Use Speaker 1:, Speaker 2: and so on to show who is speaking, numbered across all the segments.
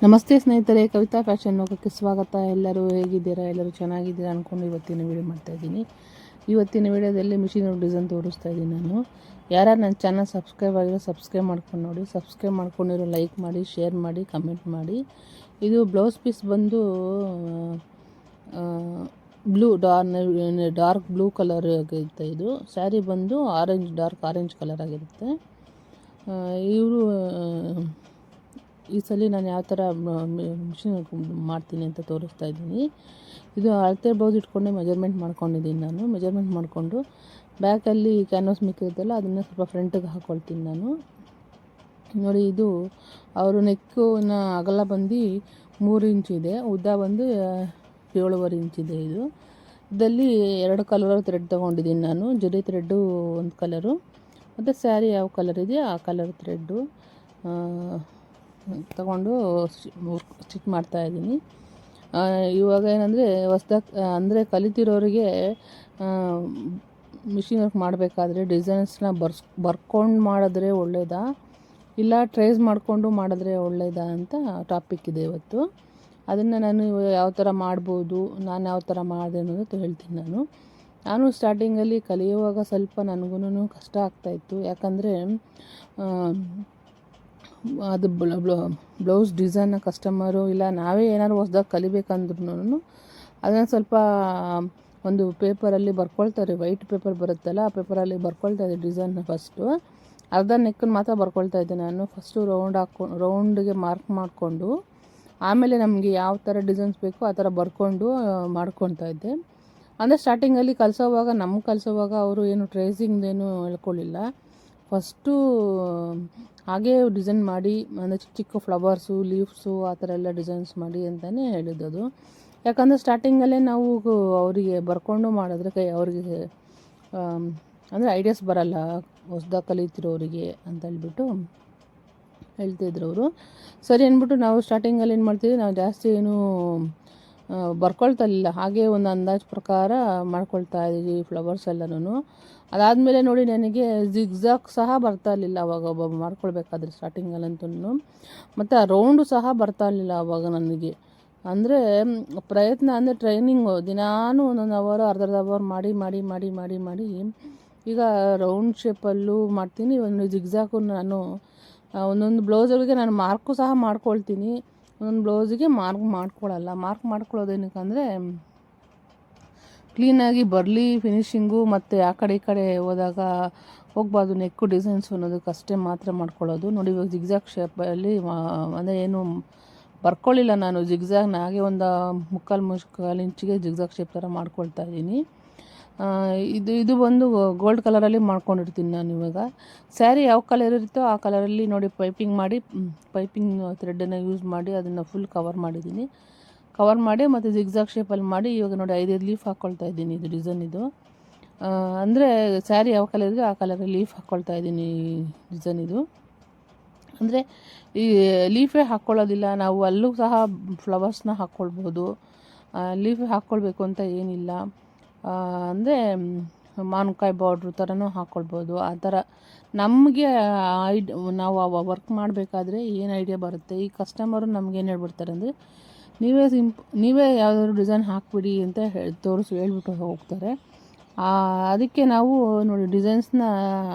Speaker 1: ನಮಸ್ತೆ ಸ್ನೇಹಿತರೆ, ಕವಿತಾ ಫ್ಯಾಷನ್ ಲೋಕಕ್ಕೆ ಸ್ವಾಗತ. ಎಲ್ಲರೂ ಹೇಗಿದ್ದೀರಾ? ಎಲ್ಲರೂ ಚೆನ್ನಾಗಿದ್ದೀರಾ ಅಂದ್ಕೊಂಡು ಇವತ್ತಿನ ವೀಡಿಯೋ ಮಾಡ್ತಾಯಿದ್ದೀನಿ. ಇವತ್ತಿನ ವೀಡಿಯೋದಲ್ಲಿ ಮಿಷಿನ್ ಡಿಸೈನ್ ತೋರಿಸ್ತಾ ಇದ್ದೀನಿ. ನಾನು ಯಾರು ನನ್ನ ಚಾನಲ್ ಸಬ್ಸ್ಕ್ರೈಬ್ ಆಗಿರೋ ಸಬ್ಸ್ಕ್ರೈಬ್ ಮಾಡ್ಕೊಂಡು ನೋಡಿ. ಸಬ್ಸ್ಕ್ರೈಬ್ ಮಾಡ್ಕೊಂಡಿರೋ ಲೈಕ್ ಮಾಡಿ, ಶೇರ್ ಮಾಡಿ, ಕಮೆಂಟ್ ಮಾಡಿ. ಇದು ಬ್ಲೌಸ್ ಪೀಸ್ ಬಂದು ಬ್ಲೂ ಡಾರ್ಕ್ ಬ್ಲೂ ಕಲರ್ ಆಗಿರುತ್ತೆ. ಇದು ಸ್ಯಾರಿ ಬಂದು ಡಾರ್ಕ್ ಆರೆಂಜ್ ಕಲರ್ ಆಗಿರುತ್ತೆ. ಇವರು ಈ ಸಲ ನಾನು ಯಾವ ಥರ ಮಿಷಿನ್ ಮಾಡ್ತೀನಿ ಅಂತ ತೋರಿಸ್ತಾ ಇದ್ದೀನಿ. ಇದು ಅಳತೆ ಬ್ಲೌಸ್ ಇಟ್ಕೊಂಡೆ ಮೆಜರ್ಮೆಂಟ್ ಮಾಡ್ಕೊಂಡಿದ್ದೀನಿ. ನಾನು ಮೆಜರ್ಮೆಂಟ್ ಮಾಡಿಕೊಂಡು ಬ್ಯಾಕಲ್ಲಿ ಕ್ಯಾನ್ವಾಸ್ ಮಿಕ್ಕಿರುತ್ತಲ್ಲ ಅದನ್ನು ಸ್ವಲ್ಪ ಫ್ರಂಟಿಗೆ ಹಾಕ್ಕೊಳ್ತೀನಿ ನಾನು. ನೋಡಿ, ಇದು ಅವರು ನೆಕ್ಕಿನ ಅಗಲ ಬಂದು 3 ಇಂಚಿದೆ, ಉದ್ದ ಬಂದು 7.5 ಇಂಚಿದೆ. ಇದರಲ್ಲಿ 2 ಕಲರ್ ಥ್ರೆಡ್ ತೊಗೊಂಡಿದ್ದೀನಿ ನಾನು. ಜರಿ ಥ್ರೆಡ್ಡು ಒಂದು ಕಲರು, ಮತ್ತು ಸ್ಯಾರಿ ಯಾವ ಕಲರ್ ಇದೆಯೋ ಆ ಕಲರ್ ಥ್ರೆಡ್ಡು ತಗೊಂಡು ಸ್ಟಿಚ್ ಮಾಡ್ತಾಯಿದ್ದೀನಿ. ಇವಾಗ ಏನಂದರೆ ಹೊಸ್ದಾಗಿ ಕಲಿತಿರೋರಿಗೆ ಮಿಷಿನ್ ವರ್ಕ್ ಮಾಡಬೇಕಾದ್ರೆ ಡಿಸೈನ್ಸ್ನ ಬರ್ಕೊಂಡು ಮಾಡಿದ್ರೆ ಒಳ್ಳೆಯದಾ, ಇಲ್ಲ ಟ್ರೇಸ್ ಮಾಡಿಕೊಂಡು ಮಾಡಿದ್ರೆ ಒಳ್ಳೆಯದಾ ಅಂತ ಟಾಪಿಕ್ ಇದೆ ಇವತ್ತು. ಅದನ್ನು ನಾನು ಯಾವ ಥರ ಮಾಡ್ಬೋದು, ನಾನು ಯಾವ ಥರ ಮಾಡಿದೆ ಅನ್ನೋದು ಹೇಳ್ತೀನಿ. ನಾನು ಸ್ಟಾರ್ಟಿಂಗಲ್ಲಿ ಕಲಿಯುವಾಗ ಸ್ವಲ್ಪ ನನಗೂ ಕಷ್ಟ ಆಗ್ತಾಯಿತ್ತು. ಯಾಕಂದರೆ ಅದು ಬ್ಲೌಸ್ ಡಿಸೈನ್ನ ಕಸ್ಟಮರು ಇಲ್ಲ ನಾವೇ ಏನಾದ್ರು ಹೊಸ್ದಾಗಿ ಕಲಿಬೇಕಂದ್ರೂ ಅದನ್ನು ಸ್ವಲ್ಪ ಒಂದು ಪೇಪರಲ್ಲಿ ಬರ್ಕೊಳ್ತಾರೆ. ವೈಟ್ ಪೇಪರ್ ಬರುತ್ತಲ್ಲ, ಆ ಪೇಪರಲ್ಲಿ ಬರ್ಕೊಳ್ತಾ ಇದ್ದೆ ಡಿಸೈನ್ನ. ಫಸ್ಟು ಅರ್ಧ ನೆಕ್ಕನ್ನು ಮಾತ್ರ ಬರ್ಕೊಳ್ತಾ ಇದ್ದೆ ನಾನು. ಫಸ್ಟು ರೌಂಡಿಗೆ ಮಾರ್ಕ್ ಮಾಡಿಕೊಂಡು ಆಮೇಲೆ ನಮಗೆ ಯಾವ ಥರ ಡಿಸೈನ್ಸ್ ಬೇಕೋ ಆ ಥರ ಬರ್ಕೊಂಡು ಮಾಡ್ಕೊತಾ ಇದ್ದೆ. ಅಂದರೆ ಸ್ಟಾರ್ಟಿಂಗಲ್ಲಿ ಕಲಿಸೋವಾಗ ಅವರು ಏನು ಟ್ರೇಸಿಂಗ್ದೇನು ಹೇಳ್ಕೊಳ್ಳಿಲ್ಲ. ಫಸ್ಟು ಹಾಗೇ ಡಿಸೈನ್ ಮಾಡಿ, ಅಂದರೆ ಚಿಕ್ಕ ಚಿಕ್ಕ ಫ್ಲವರ್ಸು, ಲೀವ್ಸು ಆ ಥರ ಎಲ್ಲ ಡಿಸೈನ್ಸ್ ಮಾಡಿ ಅಂತಲೇ ಹೇಳಿದ್ದದು. ಯಾಕಂದರೆ ಸ್ಟಾರ್ಟಿಂಗಲ್ಲೇ ನಾವು ಅವರಿಗೆ ಬರ್ಕೊಂಡು ಮಾಡಿದ್ರೆ ಅವ್ರಿಗೆ ಅಂದರೆ ಐಡಿಯಾಸ್ ಬರಲ್ಲ ಹೊಸ್ದಾಗಿ ಕಲಿತಿರೋರಿಗೆ ಅಂತ ಹೇಳ್ಬಿಟ್ಟು ಹೇಳ್ತಿದ್ರು ಅವರು. ಸರಿ ಅಂದ್ಬಿಟ್ಟು ನಾವು ಸ್ಟಾರ್ಟಿಂಗಲ್ಲಿ ಏನು ಮಾಡ್ತೀವಿ, ನಾವು ಜಾಸ್ತಿ ಏನು ಬರ್ಕೊಳ್ತಾಯಿಲ್ಲ, ಹಾಗೇ ಒಂದು ಅಂದಾಜು ಪ್ರಕಾರ ಮಾಡ್ಕೊಳ್ತಾ ಇದ್ದೀವಿ ಫ್ಲವರ್ಸ್ ಎಲ್ಲನೂ. ಅದಾದಮೇಲೆ ನೋಡಿ, ನನಗೆ ಜಿಗ್ಜಾಗ್ ಸಹ ಬರ್ತಾ ಇರಲಿಲ್ಲ ಅವಾಗ ಮಾಡ್ಕೊಳ್ಬೇಕಾದ್ರೆ ಸ್ಟಾರ್ಟಿಂಗಲ್ಲಂತೂ. ಮತ್ತು ಆ ರೌಂಡು ಸಹ ಬರ್ತಾ ಇರಲಿಲ್ಲ ಅವಾಗ ನನಗೆ. ಅಂದರೆ ಪ್ರಯತ್ನ, ಅಂದರೆ ಟ್ರೈನಿಂಗು ದಿನಾನು ಒಂದೊಂದು ಅವರ್ ಅರ್ಧ ಅವರ್ ಮಾಡಿ ಮಾಡಿ ಮಾಡಿ ಮಾಡಿ ಮಾಡಿ ಈಗ ರೌಂಡ್ ಶೇಪಲ್ಲೂ ಮಾಡ್ತೀನಿ. ಒಂದು ಜಿಗ್ಜಾಗು ನಾನು ಒಂದೊಂದು ಬ್ಲೌಸ್ಗಳಿಗೆ ನಾನು ಮಾರ್ಕು ಸಹ ಮಾಡ್ಕೊಳ್ತೀನಿ, ಒಂದೊಂದು ಬ್ಲೌಸಿಗೆ ಮಾರ್ಕ್ ಮಾಡ್ಕೊಳ್ಳಲ್ಲ. ಮಾರ್ಕ್ ಮಾಡ್ಕೊಳ್ಳೋದೇನಕ್ಕಂದರೆ ಕ್ಲೀನಾಗಿ ಬರಲಿ ಫಿನಿಶಿಂಗು, ಮತ್ತು ಆ ಕಡೆ ಈ ಕಡೆ ಹೋದಾಗ ಹೋಗಬಾರ್ದು ನೆಕ್ಕು ಡಿಸೈನ್ಸು ಅನ್ನೋದಕ್ಕಷ್ಟೇ ಮಾತ್ರ ಮಾಡ್ಕೊಳ್ಳೋದು. ನೋಡಿ, ಇವಾಗ ಜಿಗ್ಜಾಗ್ ಶೇಪಲ್ಲಿ ಅಂದರೆ ಏನು ಬರ್ಕೊಳ್ಳಿಲ್ಲ ನಾನು. ಜಿಗ್ಜಾಗ್ನ ಹಾಗೆ ಒಂದು ಮುಕ್ಕಾಲು ಇಂಚಿಗೆ ಜಿಗ್ಜಾಗ್ ಶೇಪ್ ಥರ ಮಾಡ್ಕೊಳ್ತಾ ಇದ್ದೀನಿ. ಇದು ಬಂದು ಗೋಲ್ಡ್ ಕಲರಲ್ಲಿ ಮಾಡ್ಕೊಂಡಿರ್ತೀನಿ ನಾನು. ಇವಾಗ ಸ್ಯಾರಿ ಯಾವ ಕಲರ್ ಇರುತ್ತೋ ಆ ಕಲರಲ್ಲಿ ನೋಡಿ ಪೈಪಿಂಗ್ ಥ್ರೆಡನ್ನು ಯೂಸ್ ಮಾಡಿ ಅದನ್ನು ಫುಲ್ ಕವರ್ ಮಾಡಿ ಮತ್ತು ಜಿಗ್ಜಾಗ್ ಶೇಪಲ್ಲಿ ಮಾಡಿ ಇವಾಗ ನೋಡಿ 5 ಲೀಫ್ ಹಾಕ್ಕೊಳ್ತಾ ಇದ್ದೀನಿ. ಇದು ಡಿಸೈನ್ ಇದು ಅಂದರೆ ಸ್ಯಾರಿ ಯಾವ ಕಲರ್ ಇದೆ ಆ ಕಲರಲ್ಲಿ ಲೀಫ್ ಹಾಕ್ಕೊಳ್ತಾ ಇದ್ದೀನಿ. ಡಿಸೈನ್ ಇದು ಅಂದರೆ ಈ ಲೀಫೇ ಹಾಕ್ಕೊಳ್ಳೋದಿಲ್ಲ ನಾವು, ಅಲ್ಲೂ ಸಹ ಫ್ಲವರ್ಸ್ನ ಹಾಕ್ಕೊಳ್ಬೋದು. ಲೀಫೇ ಹಾಕ್ಕೊಳ್ಬೇಕು ಅಂತ ಏನಿಲ್ಲ. ಅಂದರೆ ಮಾವಿನಕಾಯಿ ಬಾರ್ಡ್ರ್ ಥರನೂ ಹಾಕ್ಕೊಳ್ಬೋದು. ಆ ಥರ ನಮಗೆ ನಾವು ವರ್ಕ್ ಮಾಡಬೇಕಾದ್ರೆ ಏನು ಐಡಿಯಾ ಬರುತ್ತೆ. ಈ ಕಸ್ಟಮರು ನಮಗೇನು ಹೇಳ್ಬಿಡ್ತಾರೆ ಅಂದರೆ, ನೀವೇ ಯಾವುದಾದ್ರು ಡಿಸೈನ್ ಹಾಕ್ಬಿಡಿ ಅಂತ ಹೇಳ್ಬಿಟ್ಟು ಹೋಗ್ತಾರೆ. ಅದಕ್ಕೆ ನಾವು ನೋಡಿ ಡಿಸೈನ್ಸ್ನ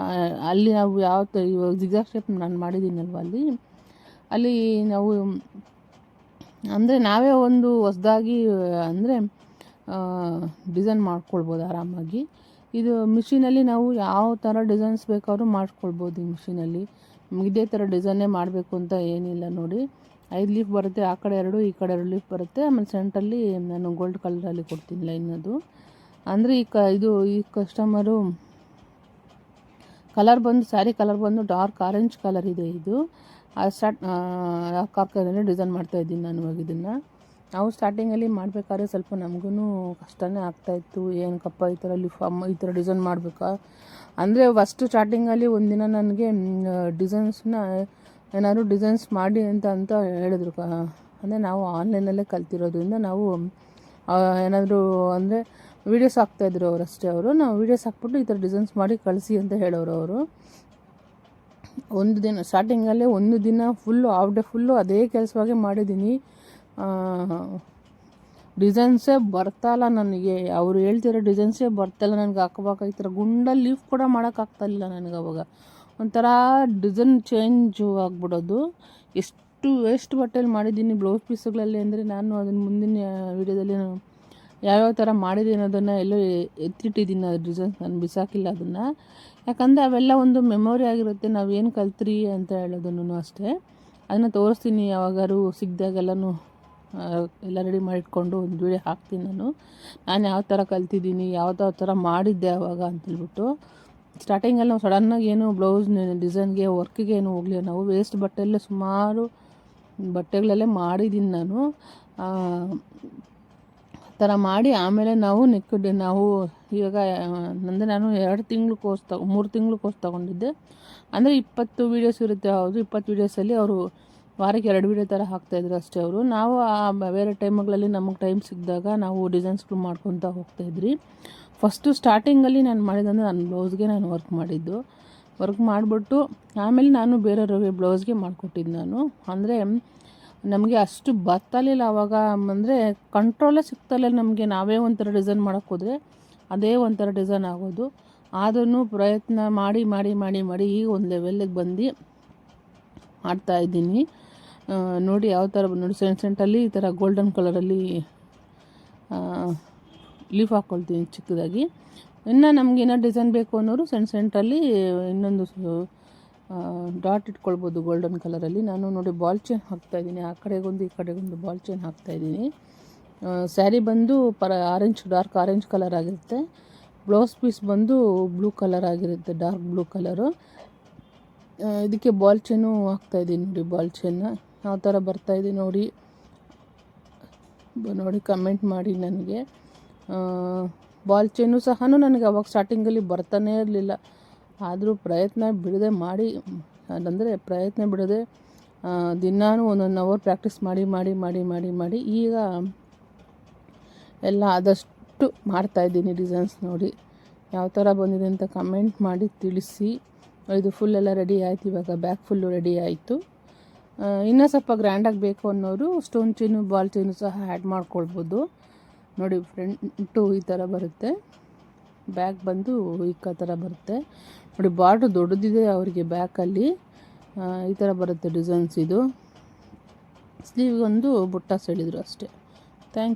Speaker 1: ಅಲ್ಲಿ ನಾವು ಇವಾಗ ಜಿಗ್ಜಾಗ್ ಶೇಪ್ ನಾನು ಮಾಡಿದ್ದೀನಲ್ವ, ಅಲ್ಲಿ ನಾವು ಅಂದರೆ ನಾವೇ ಒಂದು ಹೊಸ್ದಾಗಿ ಅಂದರೆ ಡಿಸೈನ್ ಮಾಡ್ಕೊಳ್ಬೋದು ಆರಾಮಾಗಿ. ಇದು ಮಿಷಿನಲ್ಲಿ ನಾವು ಯಾವ ಥರ ಡಿಸೈನ್ಸ್ ಬೇಕಾದ್ರೂ ಮಾಡ್ಕೊಳ್ಬೋದು. ಈ ಮಿಷಿನಲ್ಲಿ ನಮ್ಗೆ ಇದೇ ಥರ ಡಿಸೈನೇ ಮಾಡಬೇಕು ಅಂತ ಏನಿಲ್ಲ. ನೋಡಿ, 5 ಲೀಫ್ ಬರುತ್ತೆ, ಆ ಕಡೆ 2 ಈ ಕಡೆ 2 ಲೀಫ್ ಬರುತ್ತೆ. ಆಮೇಲೆ ಸೆಂಟ್ರಲ್ಲಿ ನಾನು ಗೋಲ್ಡ್ ಕಲರಲ್ಲಿ ಕೊಡ್ತೀನಿ ಲೈನದು. ಅಂದರೆ ಈ ಕಸ್ಟಮರು ಕಲರ್ ಬಂದು ಸ್ಯಾರಿ ಕಲರ್ ಬಂದು ಡಾರ್ಕ್ ಆರೆಂಜ್ ಕಲರ್ ಇದೆ. ಇದು ಕಾರ್ಕರಲ್ಲಿ ಡಿಸೈನ್ ಮಾಡ್ತಾಯಿದ್ದೀನಿ ನಾನು. ಇವಾಗ ಇದನ್ನು ನಾವು ಸ್ಟಾರ್ಟಿಂಗಲ್ಲಿ ಮಾಡಬೇಕಾದ್ರೆ ಸ್ವಲ್ಪ ನಮಗೂ ಕಷ್ಟನೇ ಆಗ್ತಾಯಿತ್ತು. ಏನಕ್ಕಪ್ಪ ಈ ಥರ ಈ ಥರ ಡಿಸೈನ್ ಮಾಡಬೇಕಾ ಅಂದರೆ ಫಸ್ಟು ಸ್ಟಾರ್ಟಿಂಗಲ್ಲಿ ಒಂದಿನ ನನಗೆ ಏನಾದರೂ ಡಿಸೈನ್ಸ್ ಮಾಡಿ ಅಂತ ಹೇಳಿದ್ರು. ಅಂದರೆ ನಾವು ಆನ್ಲೈನಲ್ಲೇ ಕಲ್ತಿರೋದ್ರಿಂದ ನಾವು ಏನಾದರೂ ಅಂದರೆ ವೀಡಿಯೋಸ್ ಹಾಕ್ತಾಯಿದ್ರು ಅವರಷ್ಟೇ. ನಾವು ವೀಡಿಯೋಸ್ ಹಾಕ್ಬಿಟ್ಟು ಈ ಥರ ಡಿಸೈನ್ಸ್ ಮಾಡಿ ಕಳಿಸಿ ಅಂತ ಹೇಳೋರು ಅವರು. ಒಂದು ದಿನ ಸ್ಟಾರ್ಟಿಂಗಲ್ಲೇ ಒಂದು ದಿನ ಫುಲ್ಲು ಹಾಫ್ ಡೇ ಫುಲ್ಲು ಅದೇ ಕೆಲಸವಾಗೇ ಮಾಡಿದ್ದೀನಿ. ಡಿಸೈನ್ಸೇ ಬರ್ತಾಯಿಲ್ಲ ನನಗೆ, ಅವರು ಹೇಳ್ತಿರೋ ಡಿಸೈನ್ಸೇ ಬರ್ತಾಯಿಲ್ಲ ನನಗೆ. ಹಾಕೋವಾಗ ಈ ಥರ ಗುಂಡಲ್ಲಿ ಲೀಫ್ ಕೂಡ ಮಾಡೋಕ್ಕಾಗ್ತಾಯಿಲ್ಲ ನನಗೆ. ಅವಾಗ ಒಂಥರ ಡಿಸೈನ್ ಚೇಂಜು ಆಗಿಬಿಡೋದು. ಎಷ್ಟು ವೇಸ್ಟ್ ಬಟ್ಟೆಯಲ್ಲಿ ಮಾಡಿದ್ದೀನಿ ಬ್ಲೌಸ್ ಪೀಸ್ಗಳಲ್ಲಿ ಅಂದರೆ, ನಾನು ಅದನ್ನು ಮುಂದಿನ ವೀಡಿಯೋದಲ್ಲಿ ಯಾವ್ಯಾವ ಥರ ಮಾಡಿದ್ದೀನಿ ಅನ್ನೋದನ್ನು ಎಲ್ಲೋ ಎತ್ತಿಟ್ಟಿದ್ದೀನಿ. ಅದು ಡಿಸೈನ್ಸ್ ನಾನು ಬಿಸಾಕಿಲ್ಲ ಅದನ್ನು, ಯಾಕಂದರೆ ಅವೆಲ್ಲ ಒಂದು ಮೆಮೊರಿ ಆಗಿರುತ್ತೆ. ನಾವು ಏನು ಕಲ್ತ್ರಿ ಅಂತ ಹೇಳೋದನ್ನು ಅಷ್ಟೇ. ಅದನ್ನು ತೋರಿಸ್ತೀನಿ ಯಾವಾಗಾರು ಸಿಕ್ಕಿದಾಗೆಲ್ಲನೂ. ಎಲ್ಲ ರೆಡಿ ಮಾಡಿಟ್ಕೊಂಡು ಒಂದು ವೀಡಿಯೋ ಹಾಕ್ತೀನಿ ನಾನು ಯಾವ ಥರ ಕಲ್ತಿದ್ದೀನಿ, ಯಾವ ಥರ ಮಾಡಿದ್ದೆ ಆವಾಗ ಅಂತೇಳ್ಬಿಟ್ಟು. ಸ್ಟಾರ್ಟಿಂಗಲ್ಲಿ ನಾವು ಸಡನ್ನಾಗಿ ಏನು ಬ್ಲೌಸ್ ಡಿಸೈನ್ಗೆ ವರ್ಕಿಗೆ ಏನು ಹೋಗಲಿಲ್ಲ. ನಾವು ವೇಸ್ಟ್ ಬಟ್ಟೆಯಲ್ಲೇ ಸುಮಾರು ಬಟ್ಟೆಗಳಲ್ಲೇ ಮಾಡಿದ್ದೀನಿ ನಾನು. ಆ ಥರ ಮಾಡಿ ಆಮೇಲೆ ನಾವು ನಾವು ಇವಾಗ ಅಂದರೆ ನಾನು 2 ತಿಂಗಳು ಕೋರ್ಸ್ 3 ತಿಂಗಳು ಕೋರ್ಸ್ ತೊಗೊಂಡಿದ್ದೆ. ಅಂದರೆ 20 ವೀಡಿಯೋಸ್ ಇರುತ್ತೆ. ಹೌದು, 20 ವೀಡಿಯೋಸಲ್ಲಿ ಅವರು ವಾರಕ್ಕೆ 2 ವೀಡಿಯೋ ಥರ ಹಾಕ್ತಾಯಿದ್ರು ಅಷ್ಟೇ ಅವರು. ನಾವು ಬೇರೆ ಟೈಮ್ಗಳಲ್ಲಿ ನಮಗೆ ಟೈಮ್ ಸಿಕ್ಕಿದಾಗ ನಾವು ಡಿಸೈನ್ಸ್ಗಳು ಮಾಡ್ಕೊತಾ ಹೋಗ್ತಾಯಿದ್ರಿ. ಫಸ್ಟು ಸ್ಟಾರ್ಟಿಂಗಲ್ಲಿ ನಾನು ಮಾಡಿದಂದರೆ ನನ್ನ ಬ್ಲೌಸ್ಗೆ ನಾನು ವರ್ಕ್ ಮಾಡಿದ್ದು. ವರ್ಕ್ ಮಾಡಿಬಿಟ್ಟು ಆಮೇಲೆ ನಾನು ಬೇರೆಯವ್ರಿಗೆ ಬ್ಲೌಸ್ಗೆ ಮಾಡಿಕೊಟ್ಟಿದ್ದು ನಾನು. ಅಂದರೆ ನಮಗೆ ಅಷ್ಟು ಬರ್ತಾಯಿಲ್ಲ ಆವಾಗ, ಅಂದರೆ ಕಂಟ್ರೋಲೇ ಸಿಗ್ತಾಯಿಲ್ಲ ನಮಗೆ. ನಾವೇ ಒಂಥರ ಡಿಸೈನ್ ಮಾಡೋಕ್ಕೆ ಹೋದರೆ ಅದೇ ಒಂಥರ ಡಿಸೈನ್ ಆಗೋದು. ಆದ್ರೂ ಪ್ರಯತ್ನ ಮಾಡಿ ಮಾಡಿ ಮಾಡಿ ಮಾಡಿ ಈಗ ಒಂದು ಲೆವೆಲ್ಲಿಗೆ ಬಂದು ಮಾಡ್ತಾಯಿದ್ದೀನಿ. ನೋಡಿ ಯಾವ ಥರ ನೋಡಿ, ಸೆಂಟಲ್ಲಿ ಈ ಥರ ಗೋಲ್ಡನ್ ಕಲರಲ್ಲಿ ಲೀಫ್ ಹಾಕ್ಕೊಳ್ತೀನಿ ಚಿಕ್ಕದಾಗಿ. ಇನ್ನು ನಮಗೇನೋ ಡಿಸೈನ್ ಬೇಕು ಅನ್ನೋರು ಸೆಂಟ್ರಲ್ಲಿ ಇನ್ನೊಂದು ಡಾಟ್ ಇಟ್ಕೊಳ್ಬೋದು ಗೋಲ್ಡನ್ ಕಲರಲ್ಲಿ. ನಾನು ನೋಡಿ ಬಾಲ್ ಚೈನ್ ಹಾಕ್ತಾಯಿದ್ದೀನಿ, ಆ ಕಡೆಗೊಂದು ಈ ಕಡೆಗೊಂದು ಬಾಲ್ ಚೈನ್ ಹಾಕ್ತಾಯಿದ್ದೀನಿ. ಸ್ಯಾರಿ ಬಂದು ಡಾರ್ಕ್ ಆರೆಂಜ್ ಕಲರ್ ಆಗಿರುತ್ತೆ. ಬ್ಲೌಸ್ ಪೀಸ್ ಬಂದು ಬ್ಲೂ ಕಲರ್ ಆಗಿರುತ್ತೆ, ಡಾರ್ಕ್ ಬ್ಲೂ ಕಲರು. ಇದಕ್ಕೆ ಬಾಲ್ ಚೈನು ಹಾಕ್ತಾಯಿದ್ದೀನಿ ನೋಡಿ. ಬಾಲ್ ಚೈನ್ನ ಯಾವ ಥರ ಬರ್ತಾಯಿದೆ ನೋಡಿ ಕಮೆಂಟ್ ಮಾಡಿ ನನಗೆ. ಬಾಲ್ ಚೈನು ಸಹ ನನಗೆ ಅವಾಗ ಸ್ಟಾರ್ಟಿಂಗಲ್ಲಿ ಬರ್ತಾನೇ ಇರಲಿಲ್ಲ. ಆದರೂ ಪ್ರಯತ್ನ ಬಿಡದೆ ಮಾಡಿ, ಅಂದರೆ ಪ್ರಯತ್ನ ಬಿಡದೆ ದಿನಾನು 1 ಅವರ್ ಪ್ರಾಕ್ಟೀಸ್ ಮಾಡಿ ಮಾಡಿ ಮಾಡಿ ಮಾಡಿ ಮಾಡಿ ಈಗ ಎಲ್ಲ ಆದಷ್ಟು ಮಾಡ್ತಾಯಿದ್ದೀನಿ ಡಿಸೈನ್ಸ್. ನೋಡಿ ಯಾವ ಥರ ಬಂದಿದೆ ಅಂತ ಕಮೆಂಟ್ ಮಾಡಿ ತಿಳಿಸಿ. ಇದು ಫುಲ್ ಎಲ್ಲ ರೆಡಿ ಆಯಿತು. ಇವಾಗ ಬ್ಯಾಕ್ ಫುಲ್ಲು ರೆಡಿ ಆಯಿತು. ಇನ್ನೂ ಸ್ವಲ್ಪ ಗ್ರ್ಯಾಂಡಾಗಿ ಬೇಕು ಅನ್ನೋರು ಸ್ಟೋನ್ ಚೈನು ಬಾಲ್ ಚೈನು ಸಹ ಆ್ಯಡ್ ಮಾಡ್ಕೊಳ್ಬೋದು. ನೋಡಿ ಫ್ರಂಟು ಈ ಥರ ಬರುತ್ತೆ, ಬ್ಯಾಕ್ ಬಂದು ಈ ಥರ ಬರುತ್ತೆ ನೋಡಿ. ಬಾರ್ಡ್ರ್ ದೊಡ್ಡದಿದೆ ಅವರಿಗೆ ಬ್ಯಾಕಲ್ಲಿ, ಈ ಥರ ಬರುತ್ತೆ ಡಿಸೈನ್ಸ್. ಇದು ಸ್ಲೀವ್ಗೊಂದು ಬುಟ್ಟ ಸೆಳಿದ್ರು ಅಷ್ಟೇ. Thank you.